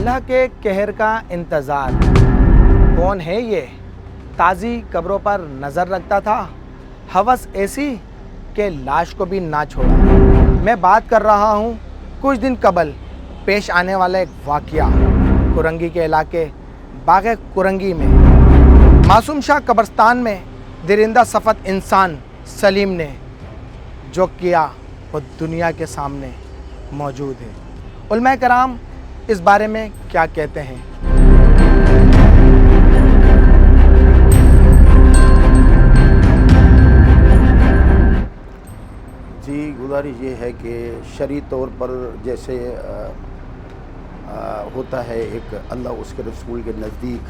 اللہ کے कहर का इंतज़ार। कौन है ये? ताज़ी कब्रों पर नज़र रखता था, हवस ऐसी कि लाश को भी ना छोड़ा। मैं बात कर रहा हूँ कुछ दिन कबल पेश आने वाला एक वाक़या कुरंगी के इलाके बाग़ कुरंगी में मासूम शाह कब्रस्तान में दरिंदा सफ़त इंसान सलीम ने जो किया वो दुनिया के सामने मौजूद है। उलमा कराम इस बारे में क्या कहते हैं? जी, गुजारिश ये है कि शरई तौर पर जैसे होता है एक अल्लाह उसके रसूल के नज़दीक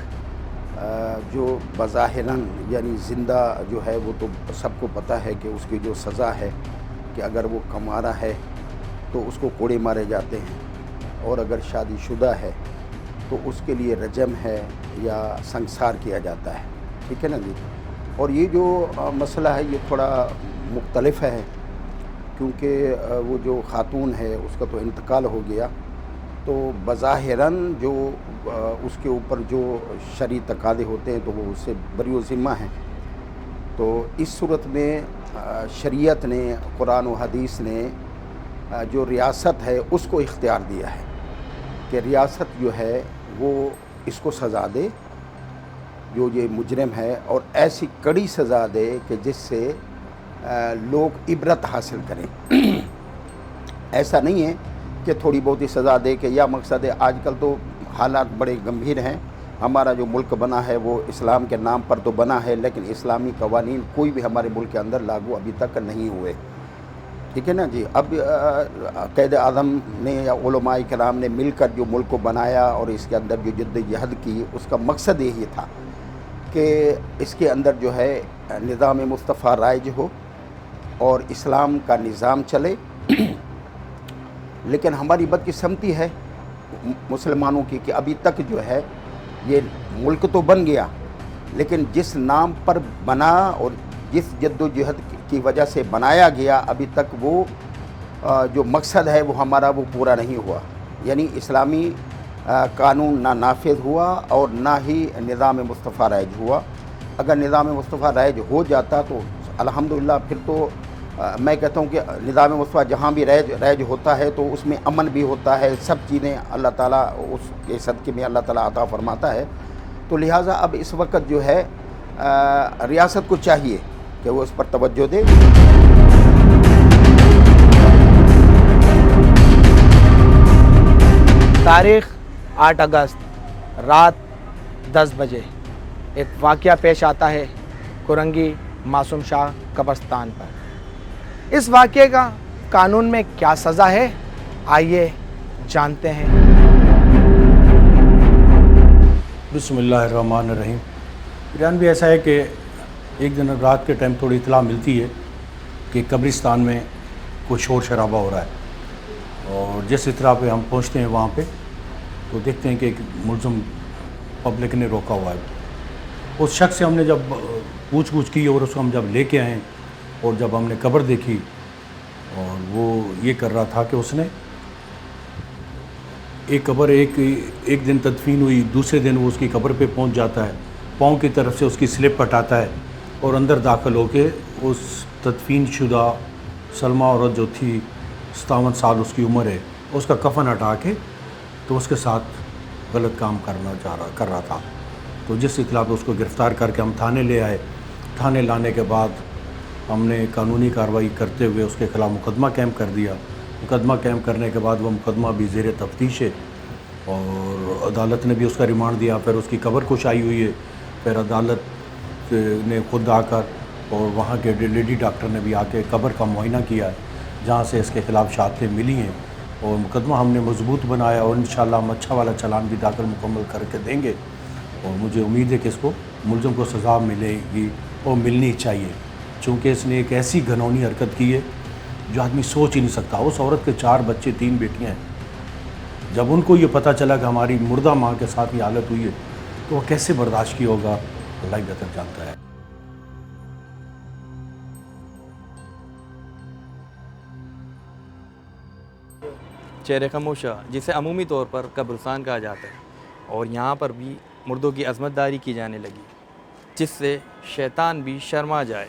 जो बज़ाहिरन यानी ज़िंदा जो है वो तो सबको पता है कि उसकी जो सज़ा है कि अगर वो कमारा है तो उसको कोड़े मारे जाते हैं, और अगर शादीशुदा है तो उसके लिए रजम है या संसार किया जाता है। ठीक है ना जी। और ये जो मसला है ये थोड़ा मुख्तलिफ है, क्योंकि वो जो ख़ातून है उसका तो इंतकाल हो गया, तो बज़ाहिरन जो उसके ऊपर जो शरई तकाज़े होते हैं तो वो उससे बरी ज़िम्मा है। तो इस सूरत में शरीयत ने, कुरान व हदीस ने जो रियासत है उसको इख्तियार दिया है कि रियासत जो है वो इसको सज़ा दे जो ये मुजरिम है, और ऐसी कड़ी सज़ा दे कि जिससे लोग इबरत हासिल करें। ऐसा नहीं है कि थोड़ी बहुत ही सज़ा दे के या मकसद है। आजकल तो हालात बड़े गंभीर हैं। हमारा जो मुल्क बना है वो इस्लाम के नाम पर तो बना है, लेकिन इस्लामी कवानीन कोई भी हमारे मुल्क के अंदर लागू अभी तक नहीं हुए। ठीक है ना जी। अब क़ायद आज़म ने या उलमाए किराम ने मिलकर जो मुल्क को बनाया और इसके अंदर जो जद्दोजहद की, उसका मकसद यही था कि इसके अंदर जो है निज़ाम मुस्तफ़ा राइज हो और इस्लाम का निज़ाम चले। लेकिन हमारी बदकिस्मती है मुसलमानों की कि अभी तक जो है ये मुल्क तो बन गया, लेकिन जिस नाम पर बना और जिस जद्दोजहद की वजह से बनाया गया, अभी तक वो जो मकसद है वो हमारा वो पूरा नहीं हुआ। यानी इस्लामी कानून ना नाफिज हुआ और ना ही निज़ाम मुस्तफ़ा राइज हुआ। अगर निज़ाम मुस्तफ़ा राइज हो जाता तो अल्हम्दुलिल्लाह, फिर तो मैं कहता हूँ कि निज़ाम मुस्तफ़ा जहाँ भी राइज होता है तो उसमें अमन भी होता है, सब चीज़ें अल्लाह ताला उसके सदक़े में अल्लाह ताला अता फरमाता है। तो लिहाजा अब इस वक्त जो है रियासत को चाहिए कि वो इस पर तवज्जो दे। तारीख़ 8 अगस्त रात 10 बजे एक वाक़या पेश आता है कुरंगी मासूम शाह कब्रस्तान पर। इस वाक़ये का कानून में क्या सज़ा है, आइए जानते हैं। बिस्मिल्लाहिर्रहमानिर्रहीम। ईरान भी ऐसा है कि एक दिन रात के टाइम थोड़ी इत्तला मिलती है कि कब्रिस्तान में कुछ शोर शराबा हो रहा है, और जिस इत्तला पे हम पहुंचते हैं वहाँ पे तो देखते हैं कि एक मुल्ज़िम पब्लिक ने रोका हुआ है। उस शख्स से हमने जब पूछ की और उसको हम जब लेके आए और जब हमने कब्र देखी, और वो ये कर रहा था कि उसने एक कब्र एक दिन तदफीन हुई, दूसरे दिन वो उसकी कब्र पे पहुंच जाता है, पाँव की तरफ से उसकी स्लिप हटाता है और अंदर दाखिल होके उस तदफीन शुदा सलमा औरत जो थी 57 साल उसकी उम्र है, उसका कफन हटा के तो उसके साथ गलत काम कर रहा था। तो जिस इत्तला पे उसको गिरफ़्तार करके हम थाने ले आए। थाने लाने के बाद हमने कानूनी कार्रवाई करते हुए उसके ख़िलाफ़ मुकदमा कैम कर दिया। मुकदमा कैम करने के बाद वो मुकदमा भी ज़ेर तफ्तीश है और अदालत ने भी उसका रिमांड दिया। फिर उसकी कब्र कुशाई हुई है, फिर अदालत ने खुद आकर और वहाँ के लेडी डॉक्टर ने भी आके कब्र का मुआयना किया है, जहाँ से इसके ख़िलाफ़ शहादतें मिली हैं, और मुकदमा हमने मजबूत बनाया और इंशाअल्लाह हम अच्छा वाला चालान भी दाखिल मुकम्मल करके देंगे। और मुझे उम्मीद है कि इसको मुल्ज़िम को सज़ा मिलेगी और मिलनी चाहिए, चूँकि इसने एक ऐसी घिनौनी हरकत की है जो आदमी सोच ही नहीं सकता। उस औरत के 4 बच्चे, 3 बेटियाँ हैं। जब उनको ये पता चला कि हमारी मुर्दा माँ के साथ ये हालत हुई है तो वह कैसे बर्दाश्त किया होगा, अल्लाह ही बेहतर जानता है। شیر خموشہ جسے عمومی طور پر قبرستان کہا جاتا ہے، اور یہاں پر بھی مردوں کی عظمت داری کی جانے لگی، جس سے شیطان بھی شرما جائے۔